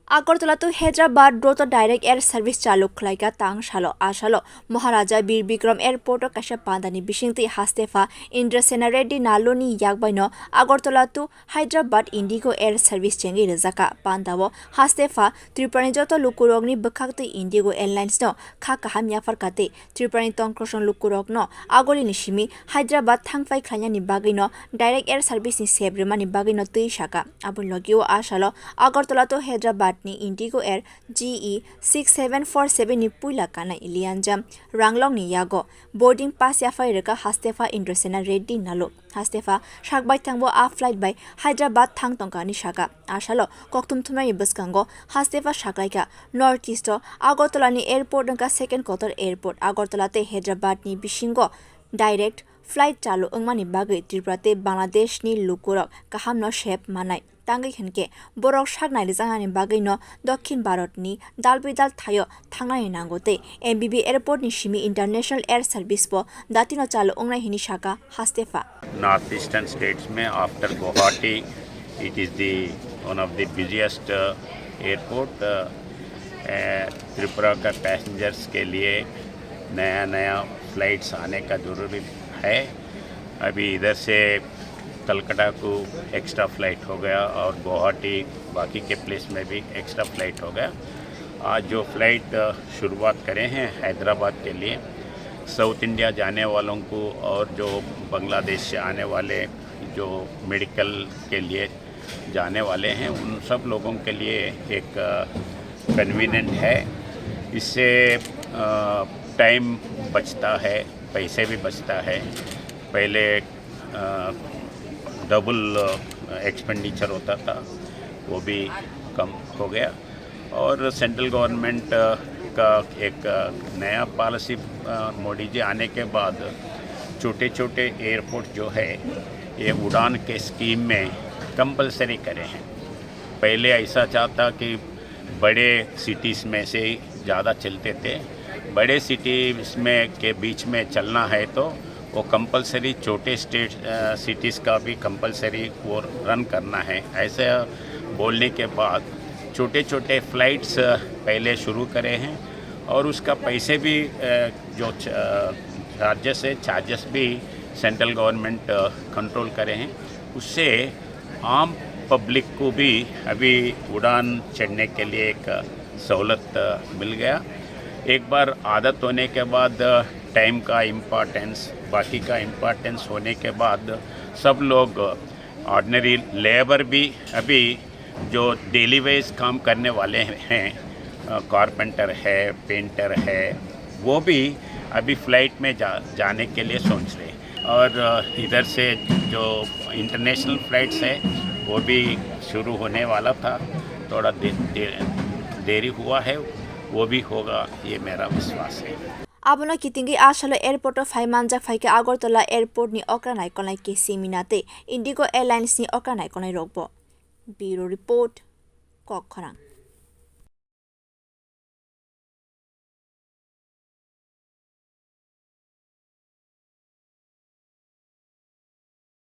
আগরতলা তো हैदराबाद द्रुत direct air service चालू खलाइका तांग शालो आशालो महाराजा बीर विक्रम एयरपोर्ट काशा पांदानी बिशिंगति हास्तेफा इंद्रसेना रेड्डी नालोनी यागबाइनो আগরতলা तो हैदराबाद इंडिगो एयर सर्विस चेंगी रजाका पांदावो हास्तेफा त्रिपुरानि जतो लुकुरगनि बखाकति इंडिगो एयरलाइंस नो खा काहाम याफरकाते त्रिपुरानि तंक्रसन लुकुरग नो आगोलिनि सिमी हैदराबाद थांफाइ खलायानि बागैनो डायरेक्ट एयर सर्विस नि सेब्रेमानि बागैनो तै शाका आबुन लगियो आशालो আগরতলা तो Hyderabad ni Indigo Air GE 6747 ni puila kana ilianjam ranglong ni yago boarding pass ya fairaka hastefa Indrasena Reddy nalo hastefa shakbai thangbo a flight by Hyderabad thang tongka ni shaka ashalo koktum thumai buskango hastefa shaklaika northeast Agartala ni airport ka second quarter airport Agartala te Hyderabad ni bishingo direct flight चालू अंगमानी बागै त्रिपुराते बांग्लादेश नि लुकुरक काहाम न shape मानाय तांगै खनके बरक शागनाय जागानि बागै न दक्षिण भारत नि दालबिदाल थायो थांनाय नांगोते एमबीबी एयरपोर्ट नि सिमी इंटरनेशनल एयर सर्विस पो दातिनो चालू अंगनाय हिनि शाका हास्तेफा नॉर्थ ईस्टर्न स्टेट्स में after Guwahati it is the one of the busiest airport Tripura का पैसेंजर्स के लिए नया फ्लाइट्स आने का जरूरी है। अभी इधर से कलकत्ता को एक्स्ट्रा फ्लाइट हो गया और गुवाहाटी बाकी के प्लेस में भी एक्स्ट्रा फ्लाइट हो गया। आज जो फ्लाइट शुरुआत करें हैं हैदराबाद के लिए साउथ इंडिया जाने वालों को और जो बांग्लादेश से आने वाले जो मेडिकल के लिए जाने वाले हैं उन सब लोगों के लिए एक कन्वीनियंट है। इससे टाइम बचता है, पैसे भी बचता है। पहले डबल एक्सपेंडिचर होता था, वो भी कम हो गया। और सेंट्रल गवर्नमेंट का एक नया पॉलिसी मोदी जी आने के बाद छोटे छोटे एयरपोर्ट जो है ये उड़ान के स्कीम में कंपलसरी करे हैं। पहले ऐसा चाहता कि बड़े सिटीज़ में से ज़्यादा चलते थे, बड़े सिटीज़ में के बीच में चलना है तो वो कंपलसरी छोटे सिटीज़ का भी कंपलसरी वो रन करना है। ऐसे बोलने के बाद छोटे छोटे फ्लाइट्स पहले शुरू करे हैं और उसका पैसे भी जो चार्जेस भी सेंट्रल गवर्नमेंट कंट्रोल करे हैं। उससे आम पब्लिक को भी अभी उड़ान चढ़ने के लिए एक सहूलत मिल गया। एक बार आदत होने के बाद टाइम का इम्पोर्टेंस बाकी का इम्पोर्टेंस होने के बाद सब लोग ऑर्डिनरी लेबर भी अभी जो डेली वेज काम करने वाले हैं कारपेंटर है, पेंटर है, वो भी अभी फ्लाइट में जाने के लिए सोच रहे हैं। और इधर से जो इंटरनेशनल फ्लाइट्स है वो भी शुरू होने वाला था, थोड़ा देरी हुआ है, वो भी होगा ये मेरा विश्वास है। आबोना कितिंगे आशालो एयरपोर्ट फाइ मानजा फाइके আগরতলা एयरपोर्ट नि अक्रानाय कनाय के सिमिनाते इंडिगो एयरलाइंस नि अक्रानाय कनाय रगबो ब्यूरो रिपोर्ट कखरां।